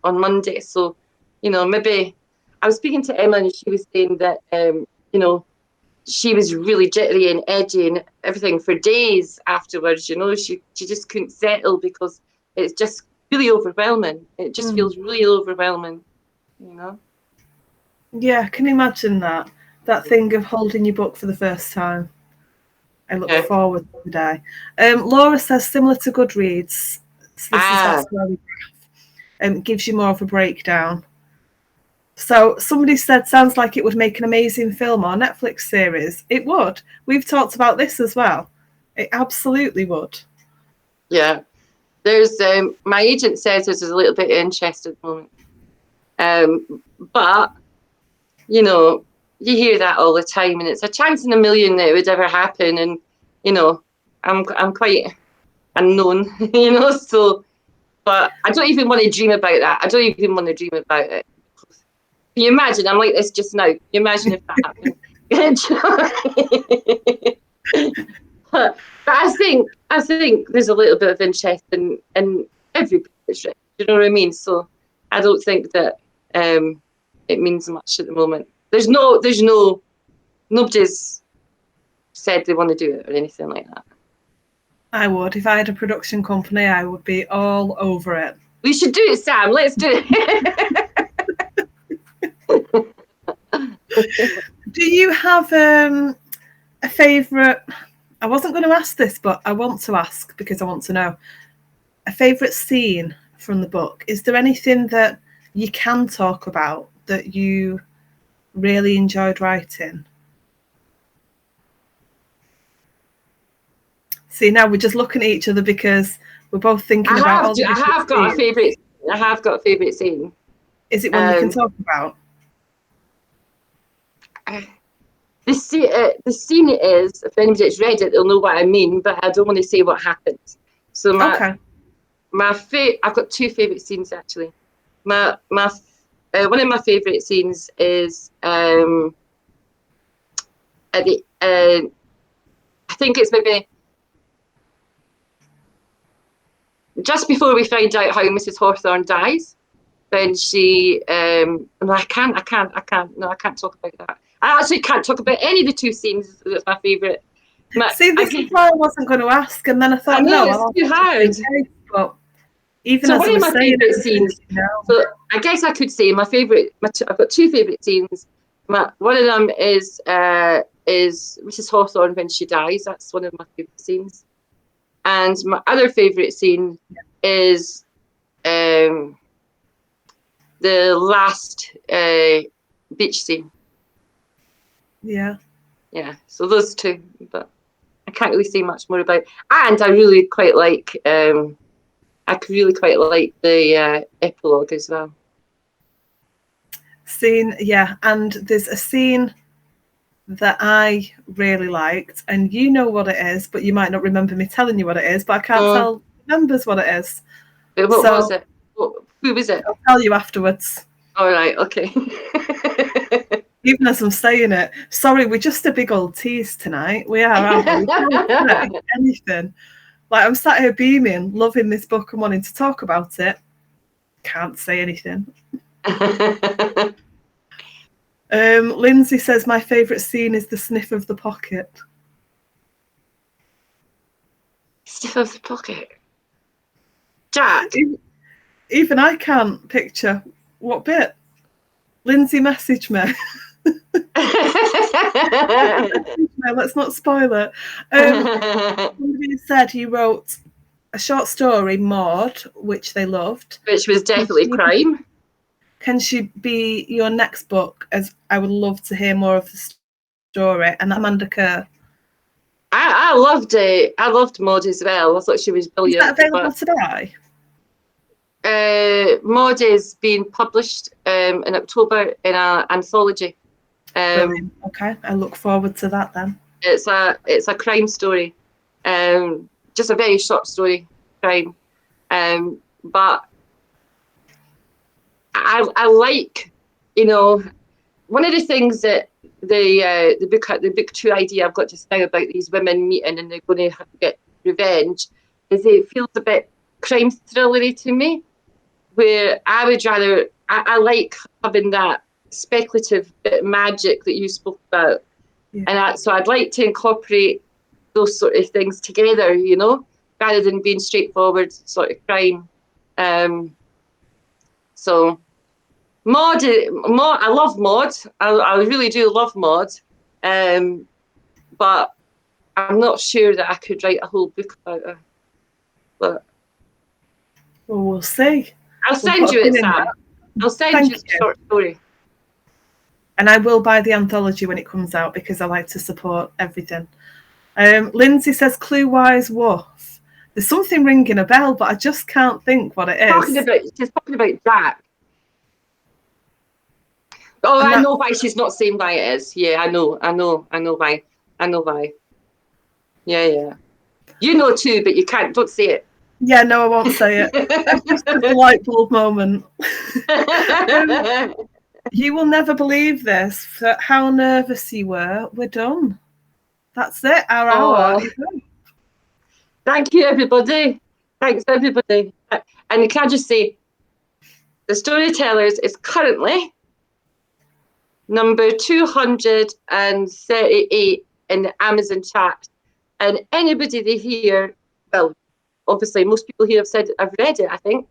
on Monday, so you know, maybe I was speaking to Emma and she was saying that you know, she was really jittery and edgy and everything for days afterwards. You know, she just couldn't settle because it's just really overwhelming. It just feels really overwhelming, you know. Yeah, can you imagine that thing of holding your book for the first time? I look forward to the day. Laura says similar to Goodreads. So this is that Storygraph. Gives you more of a breakdown. So somebody said, sounds like it would make an amazing film or Netflix series. It would. We've talked about this as well. It absolutely would. Yeah. There's my agent says there's a little bit of interest at the moment. But, you know, you hear that all the time and it's a chance in a million that it would ever happen. And, you know, I'm quite unknown, you know, so, but I don't even want to dream about that. I don't even want to dream about it. Can you imagine? I'm like this just now. Can you imagine if that happened? But I think there's a little bit of interest in every picture. You know what I mean? So I don't think that it means much at the moment. Nobody's said they want to do it or anything like that. I would. If I had a production company, I would be all over it. We should do it, Sam. Let's do it. Do you have a favourite? I wasn't going to ask this, but I want to ask because I want to know. A favourite scene from the book? Is there anything that you can talk about that you really enjoyed writing? See, now we're just looking at each other because we're both thinking about all the I have got a favourite scene. Is it one you can talk about? The scene is, if anybody's read it, they'll know what I mean, but I don't want to say what happens. So I've got two favourite scenes actually. One of my favourite scenes is at the I think it's maybe just before we find out how Mrs. Hawthorne dies. When she I can't talk about that. I actually can't talk about any of the two scenes. That's my favourite. See, this is why I wasn't going to ask, and then I thought, it's too hard. But even so as one I was of my saying, favourite scenes. So I guess I could say my favourite. I've got two favourite scenes. One of them is Mrs. Hawthorne when she dies. That's one of my favourite scenes. And my other favourite scene is the last beach scene. Yeah. So those two, but I can't really say much more about. And I really quite like. I really quite like the epilogue as well. Scene, yeah, and there's a scene that I really liked, and you know what it is, but you might not remember me telling you what it is, but I can't tell members what it is. What was it? Who was it? I'll tell you afterwards. All right, okay. Even as I'm saying it, sorry, we're just a big old tease tonight. We are, aren't we? We can't say anything. Like, I'm sat here beaming, loving this book and wanting to talk about it. Can't say anything. Lindsay says, my favourite scene is the sniff of the pocket. Sniff of the pocket? Jack? Even I can't picture what bit. Lindsay, message me. Let's not spoil it. Somebody said he wrote a short story, Maud, which they loved. Which was definitely crime. Can she be your next book? As I would love to hear more of the story. And Amanda Kerr. I loved it. I loved Maud as well. I thought she was brilliant. Is that available to buy? Maud is being published in October in an anthology. Okay, I look forward to that then. It's a crime story, just a very short story, crime, but I like, one of the things that the book two idea I've got just now about these women meeting and they're going to have to get revenge is it feels a bit crime thrillery to me, where I would rather I like having that speculative bit of magic that you spoke about. Yeah. And so I'd like to incorporate those sort of things together, rather than being straightforward sort of crime. So Maud, I love Maud. I really do love Maud. But I'm not sure that I could write a whole book about her. But well, we'll see. I'll send you it, Sam. I'll send you the short story. And I will buy the anthology when it comes out because I like to support everything. Lindsay says, Clue-wise Wolf. There's something ringing a bell, but I just can't think what it is. She's talking about Jack. Oh, I know why she's not saying why it is. Yeah, I know why. Yeah. You know too, but you can't. Don't say it. Yeah, no, I won't say it. It's just a light bulb moment. You will never believe this, but how nervous you were. We're done. That's it. Our hour. Thank you, everybody. Thanks, everybody. And can I just say, The Storytellers is currently number 238 in the Amazon chat. And anybody they hear, well, obviously most people here have said I've read it, I think.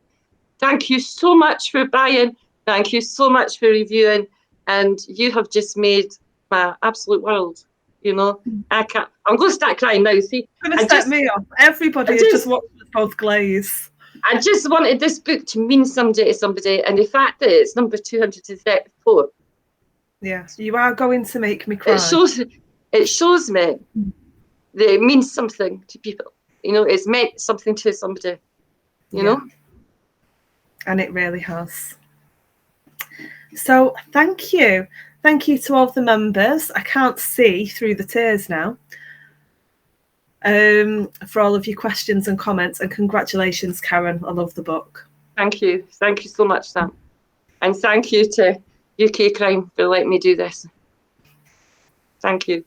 Thank you so much for buying. Thank you so much for reviewing. And you have just made my absolute world. I'm going to start crying now. See, you're going to set me off. Everybody is just watching both glaze. I just wanted this book to mean something to somebody, and the fact that it's number 234. Yeah, you are going to make me cry. It shows me that it means something to people. It's meant something to somebody. You know. And it really has. So thank you. Thank you to all the members. I can't see through the tears now. For all of your questions and comments, and congratulations, Caron. I love the book. Thank you. Thank you so much, Sam. And thank you to UK Crime for letting me do this. Thank you.